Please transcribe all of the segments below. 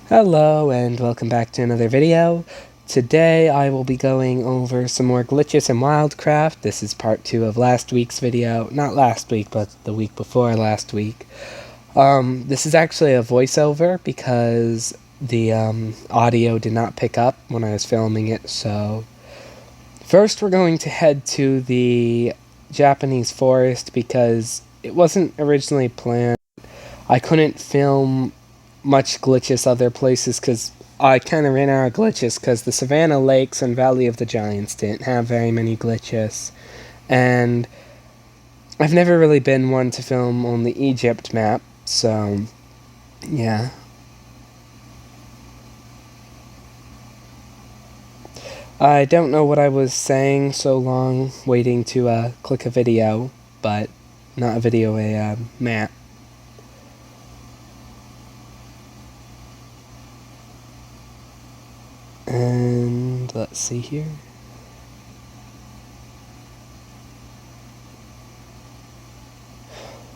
Hello and welcome back to another video. Today I will be going over some more glitches in wildcraft. This is part 2 of last week's video. Not last week, but the week before last week. This is actually a voiceover because the audio did not pick up when I was filming it. So first we're going to head to the Japanese forest because it wasn't originally planned. I couldn't film much glitches other places because I kind of ran out of glitches because the Savannah Lakes and Valley of the Giants didn't have very many glitches. And I've never really been one to film on the Egypt map, so yeah. I don't know what I was saying so long waiting to click a video, but not a video, a map. And let's see here.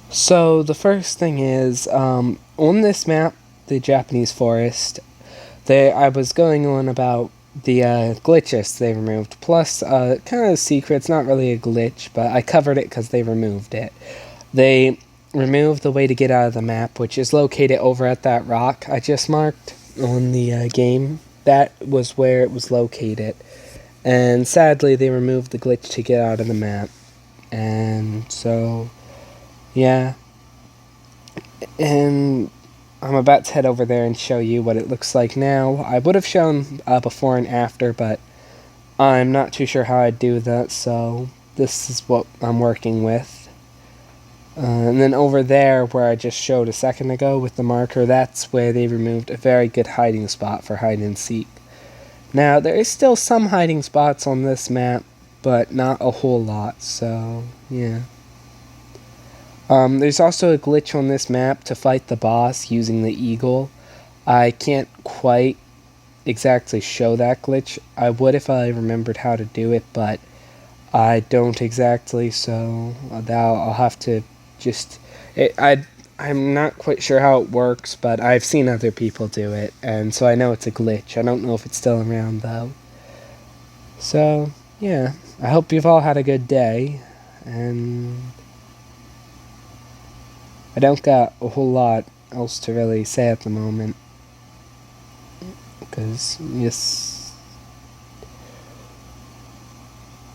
So the first thing is, on this map, the Japanese forest, I was going on about the glitches they removed, plus kind of secrets, not really a glitch, but I covered it because they removed it. They removed the way to get out of the map, which is located over at that rock I just marked on the game. That was where it was located. And sadly, they removed the glitch to get out of the map. And so, yeah. And I'm about to head over there and show you what it looks like now. I would have shown before and after, but I'm not too sure how I'd do that, so this is what I'm working with. And then over there, where I just showed a second ago with the marker, that's where they removed a very good hiding spot for hide and seek. Now, there is still some hiding spots on this map, but not a whole lot, so yeah. There's also a glitch on this map to fight the boss using the eagle. I can't quite exactly show that glitch. I would if I remembered how to do it, but I don't exactly, so I'll have to just... I'm not quite sure how it works, but I've seen other people do it, and so I know it's a glitch. I don't know if it's still around, though. So, yeah. I hope you've all had a good day, and I don't got a whole lot else to really say at the moment. Because, yes.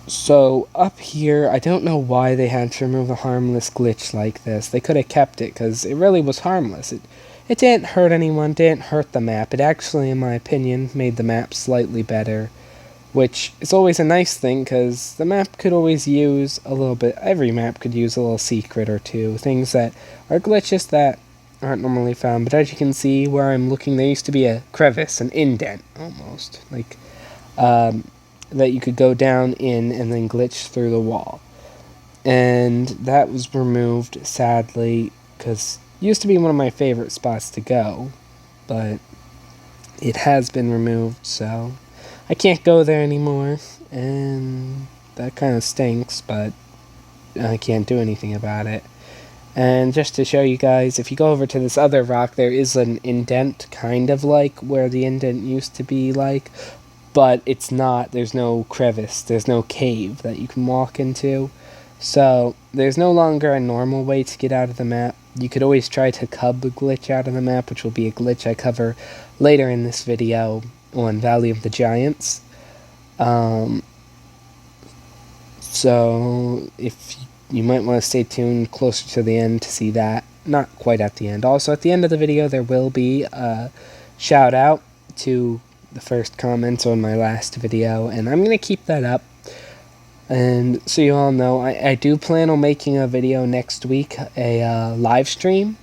So, up here, I don't know why they had to remove a harmless glitch like this. They could have kept it, because it really was harmless. It didn't hurt anyone, didn't hurt the map. It actually, in my opinion, made the map slightly better. Which is always a nice thing, because the map could always use a little bit... Every map could use a little secret or two. Things that are glitches that aren't normally found. But as you can see, where I'm looking, there used to be a crevice, an indent, almost. Like, that you could go down in and then glitch through the wall. And that was removed, sadly, because it used to be one of my favorite spots to go. But it has been removed, so I can't go there anymore. And that kind of stinks, but I can't do anything about it. And just to show you guys, if you go over to this other rock, there is an indent, kind of like where the indent used to be like, but it's not. There's no crevice, there's no cave that you can walk into. So there's no longer a normal way to get out of the map. You could always try to cub the glitch out of the map, which will be a glitch I cover later in this video on Valley of the Giants. So if you might want to stay tuned closer to the end to see that. Not quite at the end. Also, at the end of the video, there will be a shout out to the first comments on my last video, and I'm going to keep that up. And so you all know, I do plan on making a video next week, a live stream.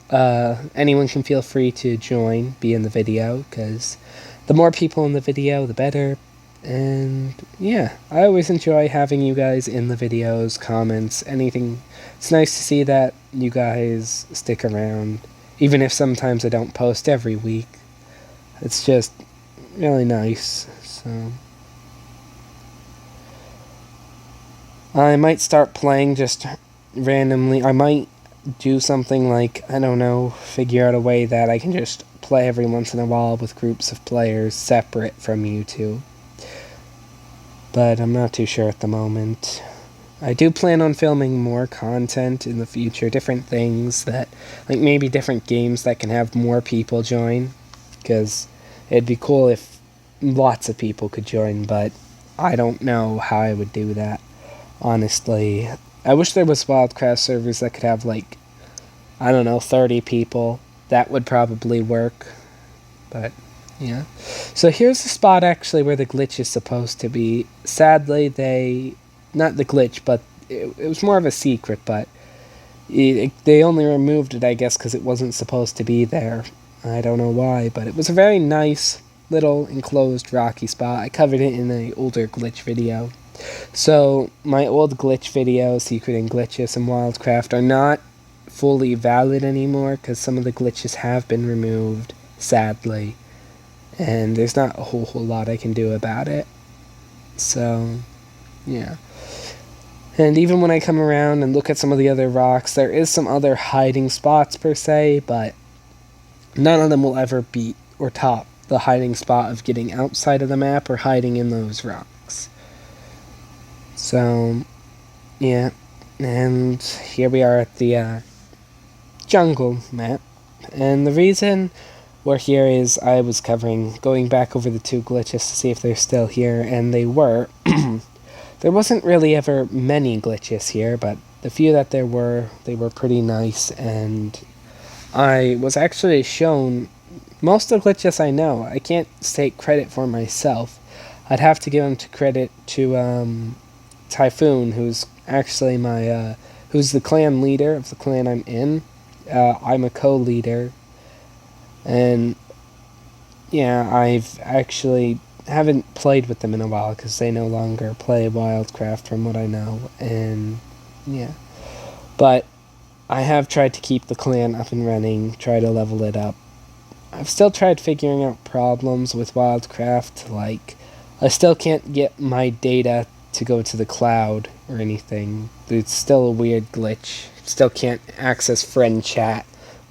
Anyone can feel free to join, be in the video, because the more people in the video, the better. And yeah, I always enjoy having you guys in the videos, comments, anything. It's nice to see that you guys stick around, even if sometimes I don't post every week. It's just really nice. So I might start playing just randomly. I might do something like, I don't know, figure out a way that I can just play every once in a while with groups of players separate from YouTube. But I'm not too sure at the moment. I do plan on filming more content in the future, different things that, like maybe different games that can have more people join, because it'd be cool if lots of people could join, but I don't know how I would do that, honestly. I wish there was wildcraft servers that could have like, I don't know, 30 people. That would probably work, but yeah. So here's the spot actually where the glitch is supposed to be. Sadly, not the glitch, but it was more of a secret, but they only removed it, I guess, because it wasn't supposed to be there. I don't know why, but it was a very nice little enclosed rocky spot. I covered it in an older glitch video. So my old glitch videos, Secret and Glitches and Wildcraft, are not fully valid anymore because some of the glitches have been removed, sadly. And there's not a whole lot I can do about it. So, yeah. And even when I come around and look at some of the other rocks, there is some other hiding spots per se, but none of them will ever beat or top the hiding spot of getting outside of the map or hiding in those rocks. So, yeah. And here we are at the jungle map. And the reason we're here is I was going back over the 2 glitches to see if they're still here, and they were. There wasn't really ever many glitches here, but the few that there were, they were pretty nice, and I was actually shown most of the glitches I know. I can't take credit for myself. I'd have to give them credit to Typhoon, who's actually who's the clan leader of the clan I'm in. I'm a co-leader, and yeah, I've actually haven't played with them in a while because they no longer play Wildcraft from what I know, and yeah. But I have tried to keep the clan up and running, try to level it up. I've still tried figuring out problems with Wildcraft, like I still can't get my data to go to the cloud or anything. It's still a weird glitch. Still can't access friend chat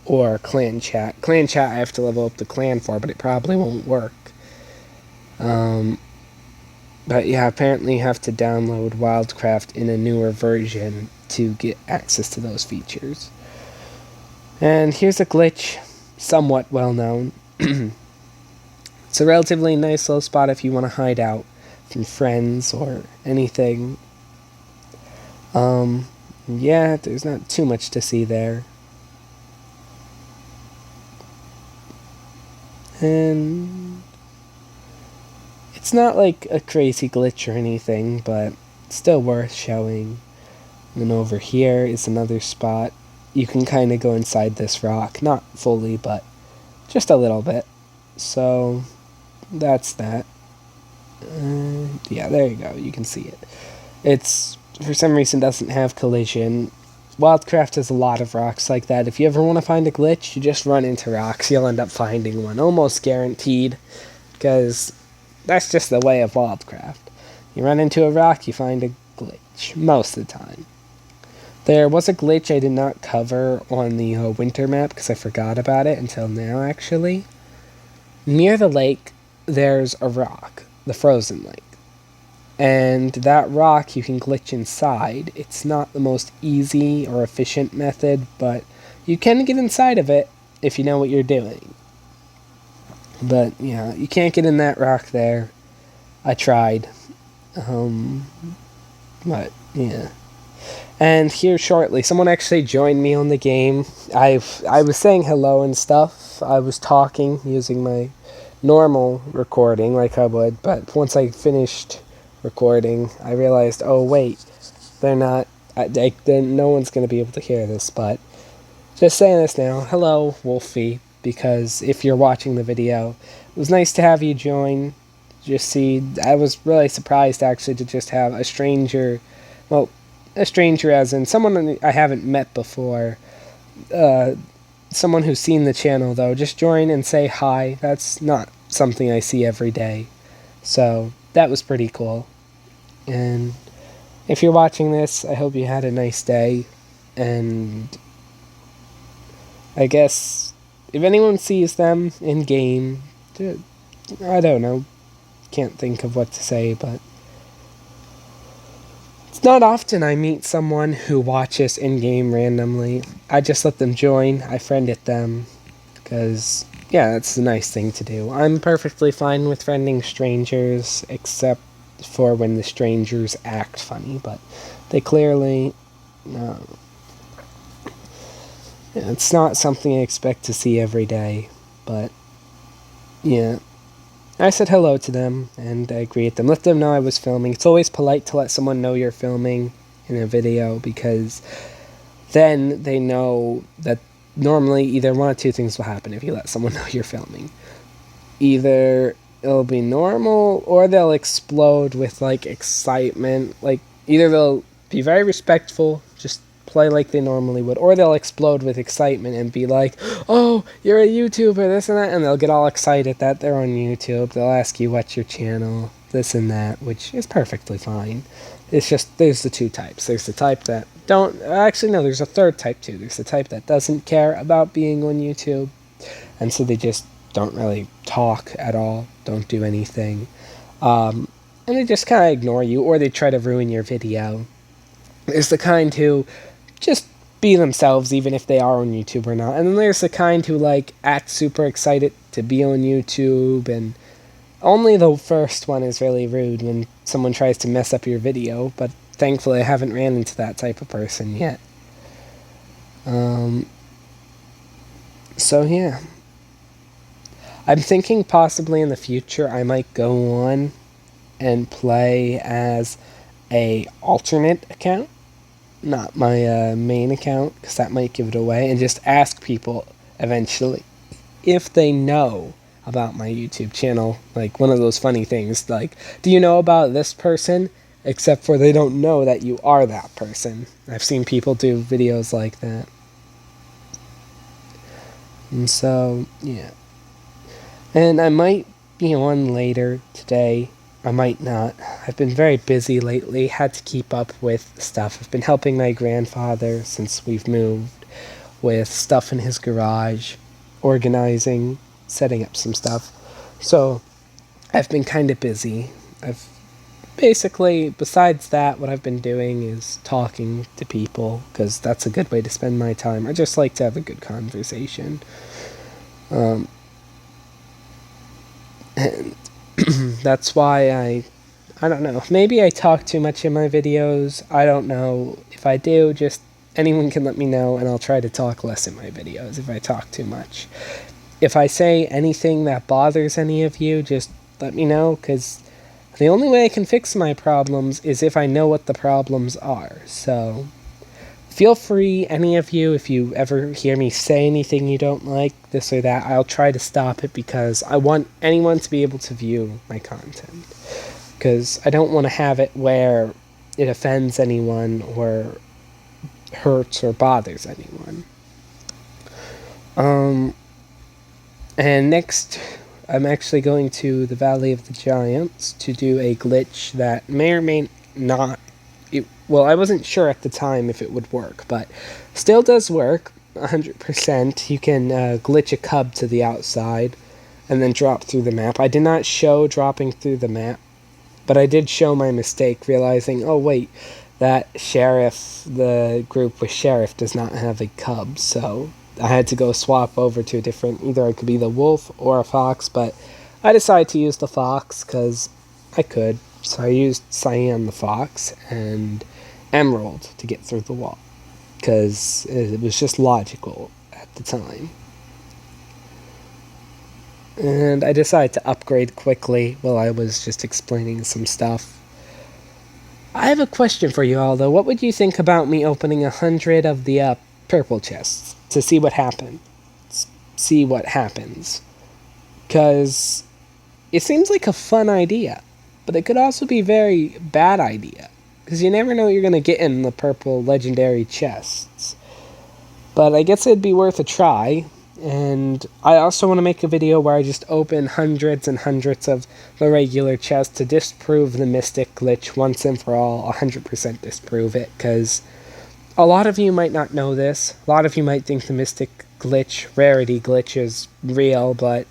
or clan chat. Clan chat I have to level up the clan for, but it probably won't work. But yeah, apparently you have to download Wildcraft in a newer version to get access to those features. And here's a glitch, somewhat well known. It's a relatively nice little spot if you want to hide out from friends or anything. Yeah, there's not too much to see there. And it's not like a crazy glitch or anything, but it's still worth showing. And then over here is another spot. You can kind of go inside this rock. Not fully, but just a little bit. So, that's that. Yeah, there you go. You can see it. It's, for some reason, doesn't have collision. Wildcraft has a lot of rocks like that. If you ever want to find a glitch, you just run into rocks. You'll end up finding one. Almost guaranteed. Because that's just the way of Wildcraft. You run into a rock, you find a glitch. Most of the time. There was a glitch I did not cover on the winter map because I forgot about it until now, actually. Near the lake, there's a rock, the frozen lake. And that rock you can glitch inside. It's not the most easy or efficient method, but you can get inside of it if you know what you're doing. But, yeah, you can't get in that rock there. I tried. But, yeah. And here shortly, someone actually joined me on the game. I was saying hello and stuff. I was talking using my normal recording like I would, but once I finished recording, I realized, oh wait, they're not, no one's going to be able to hear this, but just saying this now. Hello, Wolfie, because if you're watching the video, it was nice to have you join. Just see, I was really surprised actually to just have a stranger, well, a stranger as in someone I haven't met before, someone who's seen the channel though, just join and say hi. That's not something I see every day, so that was pretty cool. And if you're watching this, I hope you had a nice day, and I guess if anyone sees them in game, I don't know. Can't think of what to say, but it's not often I meet someone who watches in game randomly. I just let them join. I friended them because, yeah, that's a nice thing to do. I'm perfectly fine with friending strangers, except for when the strangers act funny, but they clearly. It's not something I expect to see every day, but yeah. I said hello to them, and I greeted them. Let them know I was filming. It's always polite to let someone know you're filming in a video, because then they know that normally either one of two things will happen if you let someone know you're filming. Either it'll be normal, or they'll explode with, like, excitement. Like, either they'll be very respectful, just play like they normally would, or they'll explode with excitement and be like, oh, you're a YouTuber, this and that, and they'll get all excited that they're on YouTube. They'll ask you what's your channel, this and that, which is perfectly fine. It's just, there's the two types. There's the type that don't, actually no, there's a third type too. There's the type that doesn't care about being on YouTube, and so they just don't really talk at all, don't do anything, and they just kind of ignore you, or they try to ruin your video. There's the kind who just be themselves even if they are on YouTube or not. And then there's the kind who, like, act super excited to be on YouTube, and only the first one is really rude when someone tries to mess up your video, but thankfully I haven't ran into that type of person yet. So yeah. I'm thinking possibly in the future I might go on and play as a alternate account, not my main account, because that might give it away, and just ask people eventually if they know about my YouTube channel. Like one of those funny things, like, do you know about this person? Except for they don't know that you are that person. I've seen people do videos like that. And so, yeah. And I might be on later today. I might not. I've been very busy lately, had to keep up with stuff. I've been helping my grandfather since we've moved with stuff in his garage, organizing, setting up some stuff. So I've been kind of busy. I've basically, besides that, what I've been doing is talking to people, because that's a good way to spend my time. I just like to have a good conversation. And that's why I don't know, maybe I talk too much in my videos. I don't know. If I do, just anyone can let me know, and I'll try to talk less in my videos if I talk too much. If I say anything that bothers any of you, just let me know, because the only way I can fix my problems is if I know what the problems are. So feel free, any of you, if you ever hear me say anything you don't like, this or that, I'll try to stop it, because I want anyone to be able to view my content. Because I don't want to have it where it offends anyone or hurts or bothers anyone. And next, I'm actually going to the Valley of the Giants to do a glitch that may or may not. Well, I wasn't sure at the time if it would work, but still does work 100%. You can glitch a cub to the outside and then drop through the map. I did not show dropping through the map, but I did show my mistake, realizing, oh wait, that sheriff, the group with sheriff, does not have a cub, so I had to go swap over to a different, either I could be the wolf or a fox, but I decided to use the fox because I could. So I used Cyan the fox and Emerald to get through the wall, because it was just logical at the time. And I decided to upgrade quickly while I was just explaining some stuff. I have a question for you all, though. What would you think about me opening 100 of the purple chests to see what happens? Because it seems like a fun idea, but it could also be a very bad idea, because you never know what you're going to get in the purple legendary chests. But I guess it'd be worth a try. And I also want to make a video where I just open hundreds and hundreds of the regular chests to disprove the mystic glitch once and for all, 100% disprove it, because a lot of you might not know this. A lot of you might think the mystic glitch, rarity glitch is real, but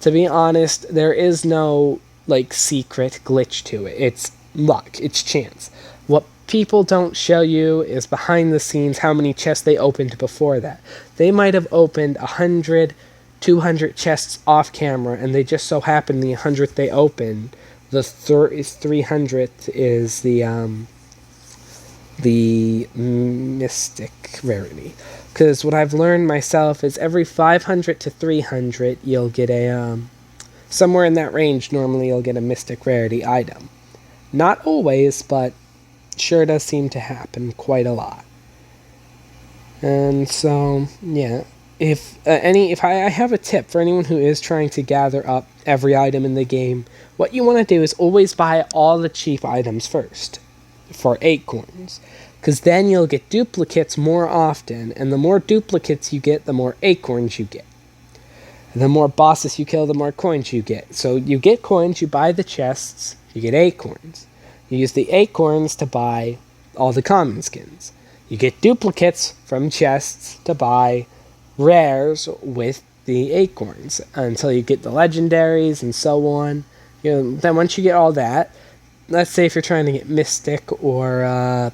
to be honest, there is no, like, secret glitch to it. It's luck, it's chance. What people don't show you is behind the scenes how many chests they opened before that. They might have opened 100, 200 chests off camera, and they just so happened the 100th they opened, the 300th is the mystic rarity. Because what I've learned myself is every 500 to 300 you'll get a somewhere in that range normally you'll get a mystic rarity item. Not always, but sure does seem to happen quite a lot. And so yeah, if I have a tip for anyone who is trying to gather up every item in the game, what you want to do is always buy all the cheap items first for acorns, because then you'll get duplicates more often, and the more duplicates you get, the more acorns you get. The more bosses you kill, the more coins you get. So you get coins, you buy the chests, you get acorns. You use the acorns to buy all the common skins. You get duplicates from chests to buy rares with the acorns until you get the legendaries and so on. Then once you get all that, let's say if you're trying to get Mystic or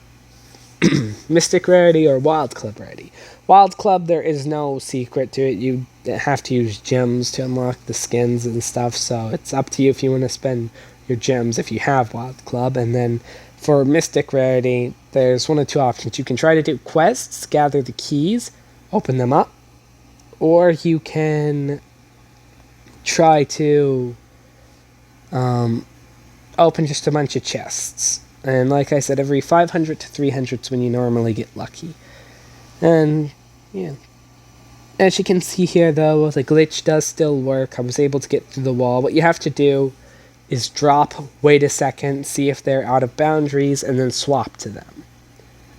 Mystic rarity or Wild Club rarity. Wild Club, there is no secret to it. You have to use gems to unlock the skins and stuff, so it's up to you if you want to spend your gems if you have Wild Club. And then for Mystic rarity, there's one of two options. You can try to do quests, gather the keys, open them up, or you can try to open just a bunch of chests. And like I said, every 500 to 300 is when you normally get lucky. And yeah, as you can see here though, the glitch does still work. I was able to get through the wall. What you have to do is drop, wait a second, see if they're out of boundaries, and then swap to them.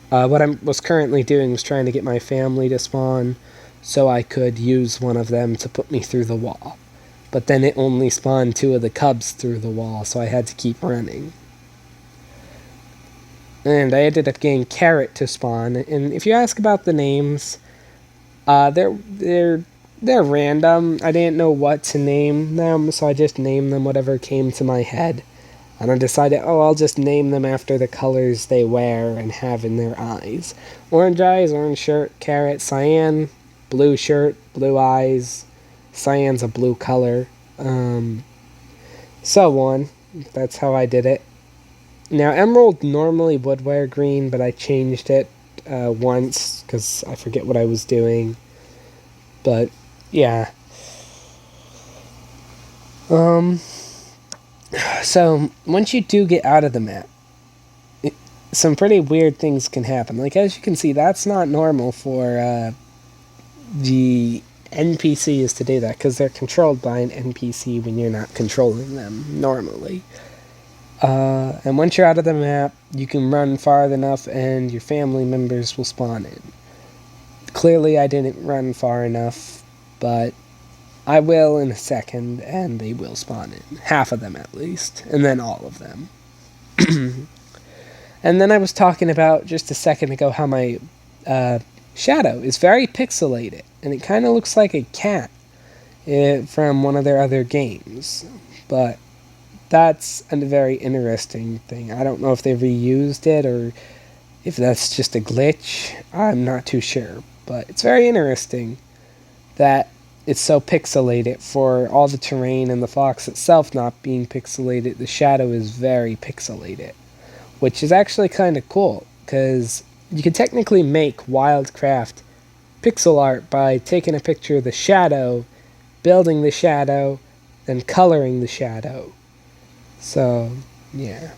What I was currently doing was trying to get my family to spawn so I could use one of them to put me through the wall. But then it only spawned 2 of the cubs through the wall, so I had to keep running. And I ended up getting Carrot to spawn. And if you ask about the names, they're random. I didn't know what to name them, so I just named them whatever came to my head. And I decided, I'll just name them after the colors they wear and have in their eyes. Orange eyes, orange shirt. Carrot, cyan, blue shirt, blue eyes. Cyan's a blue color. So on. That's how I did it. Now, Emerald normally would wear green, but I changed it once because I forget what I was doing. But yeah. So once you do get out of the map, some pretty weird things can happen. Like, as you can see, that's not normal for the NPCs to do that, because they're controlled by an NPC when you're not controlling them normally. And once you're out of the map, you can run far enough and your family members will spawn in. Clearly I didn't run far enough, but I will in a second, and they will spawn in. Half of them at least, and then all of them. And then I was talking about just a second ago how my shadow is very pixelated, and it kind of looks like a cat from one of their other games. But that's a very interesting thing. I don't know if they reused it or if that's just a glitch. I'm not too sure. But it's very interesting that it's so pixelated. For all the terrain and the fox itself not being pixelated, the shadow is very pixelated. Which is actually kind of cool, because you can technically make wildcraft pixel art by taking a picture of the shadow, building the shadow, then coloring the shadow. So, yeah.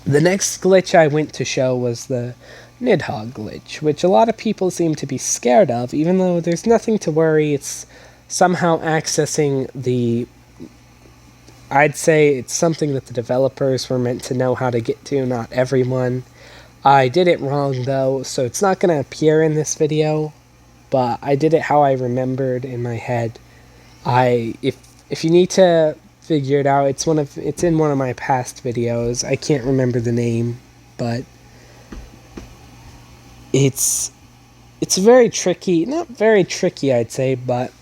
The next glitch I went to show was the Nidhogg glitch, which a lot of people seem to be scared of, even though there's nothing to worry. It's somehow accessing the... I'd say it's something that the developers were meant to know how to get to, not everyone. I did it wrong, though, so it's not going to appear in this video, but I did it how I remembered in my head. If you need to figure it out, it's in one of my past videos. I can't remember the name, but it's it's very tricky. Not very tricky, I'd say, but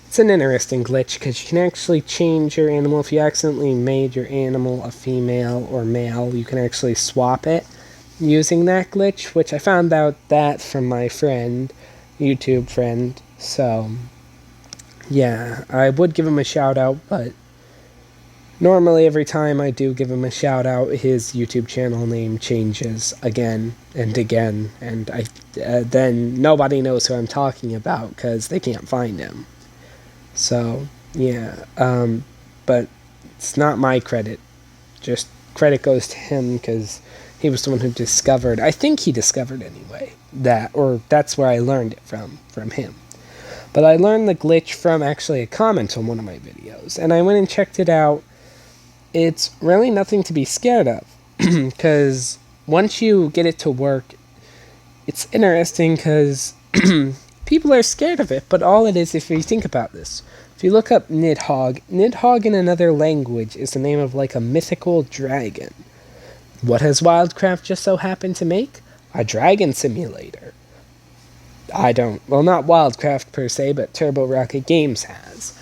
it's an interesting glitch because you can actually change your animal. If you accidentally made your animal a female or male, you can actually swap it using that glitch, which I found out that from my friend, YouTube friend. So, yeah, I would give him a shout out, but normally every time I do give him a shout out, his YouTube channel name changes again and again, and then nobody knows who I'm talking about because they can't find him. So, yeah, but it's not my credit. Just credit goes to him because he was the one who discovered, I think he discovered anyway, or that's where I learned it from him. But I learned the glitch from actually a comment on one of my videos, and I went and checked it out. It's really nothing to be scared of, because once you get it to work, it's interesting because people are scared of it, but all it is, if you think about this, if you look up Nidhogg, Nidhogg in another language is the name of like a mythical dragon. What has Wildcraft just so happened to make? A dragon simulator. Well, not Wildcraft per se, but Turbo Rocket Games has.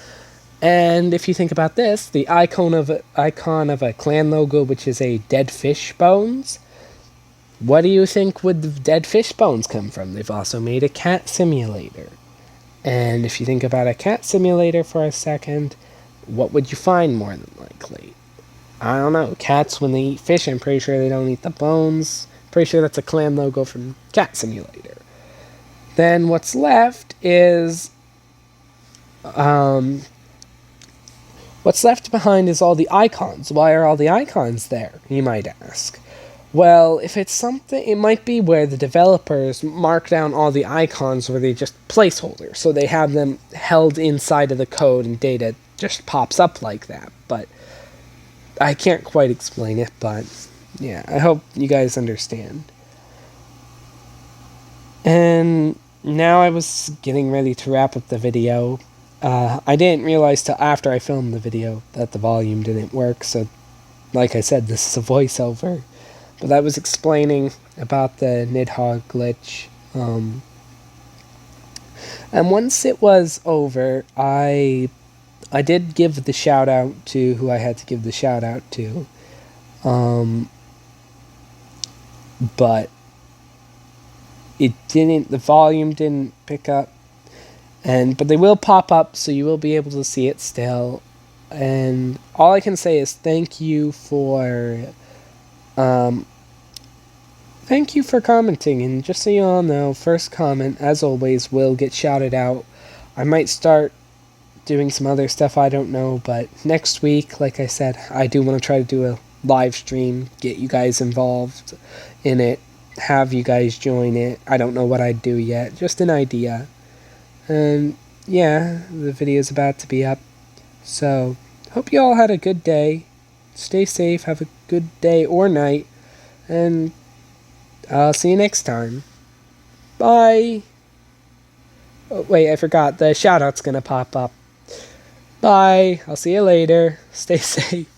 And if you think about this, the icon of a clan logo, which is a dead fish bones, what do you think would the dead fish bones come from? They've also made a cat simulator. And if you think about a cat simulator for a second, what would you find more than likely? I don't know. Cats, when they eat fish, I'm pretty sure they don't eat the bones. Pretty sure that's a clan logo from Cat Simulator. Then what's left is... what's left behind is all the icons. Why are all the icons there, you might ask? Well, if it's something, it might be where the developers mark down all the icons where they just placeholders, so they have them held inside of the code and data just pops up like that. But I can't quite explain it, but yeah, I hope you guys understand. And now I was getting ready to wrap up the video. I didn't realize till after I filmed the video that the volume didn't work, so like I said, this is a voiceover. But I was explaining about the Nidhogg glitch. And once it was over, I did give the shout out to who I had to give the shout out to. But the volume didn't pick up. But they will pop up, so you will be able to see it still. And all I can say is thank you for commenting. And just so you all know, first comment, as always, will get shouted out. I might start doing some other stuff, I don't know, but next week, like I said, I do want to try to do a live stream, get you guys involved in it, have you guys join it. I don't know what I'd do yet, just an idea. And yeah, the video's about to be up. So, hope you all had a good day. Stay safe, have a good day or night, and I'll see you next time. Bye! Oh, wait, I forgot. The shout-out's gonna pop up. Bye! I'll see you later. Stay safe.